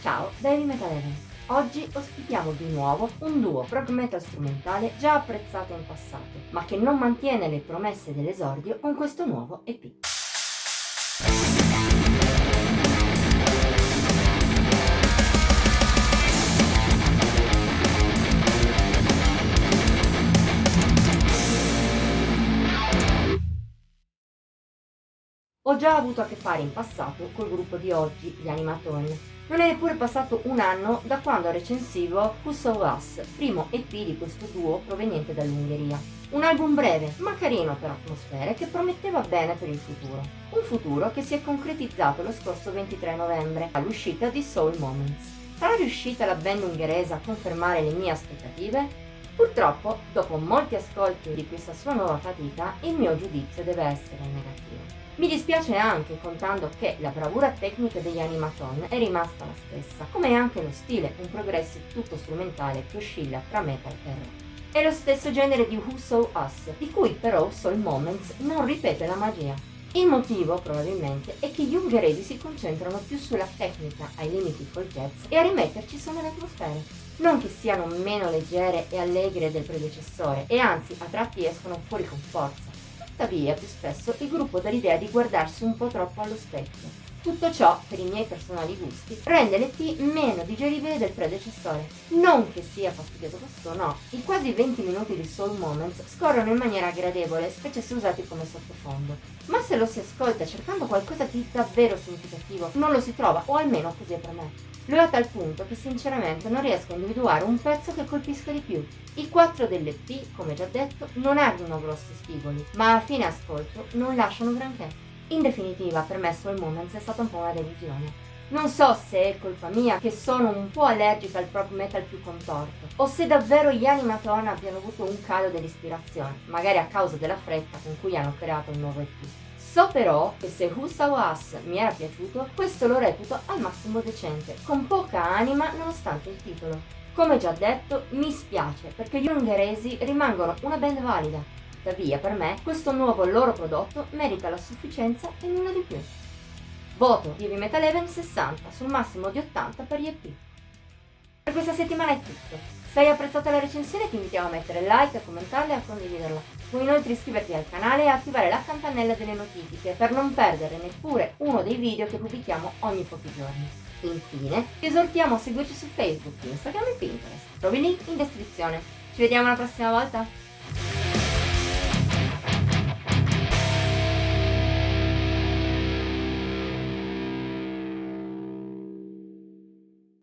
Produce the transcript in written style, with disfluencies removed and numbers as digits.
Ciao da Heavy Metal Eleven. Oggi ospitiamo di nuovo un duo prog metal strumentale già apprezzato in passato, ma che non mantiene le promesse dell'esordio con questo nuovo EP. Ho già avuto a che fare in passato col gruppo di oggi, gli Animaton. Non è neppure passato un anno da quando recensivo Who Saw Us, primo EP di questo duo proveniente dall'Ungheria. Un album breve, ma carino per atmosfere, che prometteva bene per il futuro. Un futuro che si è concretizzato lo scorso 23 novembre, all'uscita di Soul Moments. Sarà riuscita la band ungherese a confermare le mie aspettative? Purtroppo, dopo molti ascolti di questa sua nuova fatica, il mio giudizio deve essere negativo. Mi dispiace anche contando che la bravura tecnica degli Animaton è rimasta la stessa, come anche lo stile, un progressive tutto strumentale che oscilla tra metal e rock. È lo stesso genere di Who Saw Us, di cui però Soul Moments non ripete la magia. Il motivo, probabilmente, è che gli ungheresi si concentrano più sulla tecnica, ai limiti col jazz, e a rimetterci sono le atmosfere. Non che siano meno leggere e allegre del predecessore, e anzi a tratti escono fuori con forza. Tuttavia, più spesso il gruppo dà l'idea di guardarsi un po' troppo allo specchio. Tutto ciò, per i miei personali gusti, rende l'EP meno digeribile del predecessore. Non che sia fastidioso questo, no. I quasi 20 minuti di Soul Moments scorrono in maniera gradevole, specie se usati come sottofondo. Ma se lo si ascolta cercando qualcosa di davvero significativo, non lo si trova, o almeno così è per me. Lo è a tal punto che sinceramente non riesco a individuare un pezzo che colpisca di più. I 4 dell'EP, come già detto, non hanno grossi spigoli, ma a fine ascolto non lasciano granché. In definitiva, per me Soul Moments è stata un po' una delusione. Non so se è colpa mia che sono un po' allergica al prog metal più contorto, o se davvero gli Animaton abbiano avuto un calo dell'ispirazione, magari a causa della fretta con cui hanno creato il nuovo EP. So però che se Who Saw Us mi era piaciuto, questo lo reputo al massimo decente, con poca anima nonostante il titolo. Come già detto, mi spiace perché gli ungheresi rimangono una band valida. Tuttavia, per me, questo nuovo loro prodotto merita la sufficienza e nulla di più. Voto di Heavy Metal Eleven 60 sul massimo di 80 per gli EP. Per questa settimana è tutto. Se hai apprezzato la recensione ti invitiamo a mettere like, a commentarla e a condividerla. Puoi inoltre iscriverti al canale e attivare la campanella delle notifiche per non perdere neppure uno dei video che pubblichiamo ogni pochi giorni. Infine, ti esortiamo a seguirci su Facebook, Instagram e Pinterest. Trovi link in descrizione. Ci vediamo la prossima volta!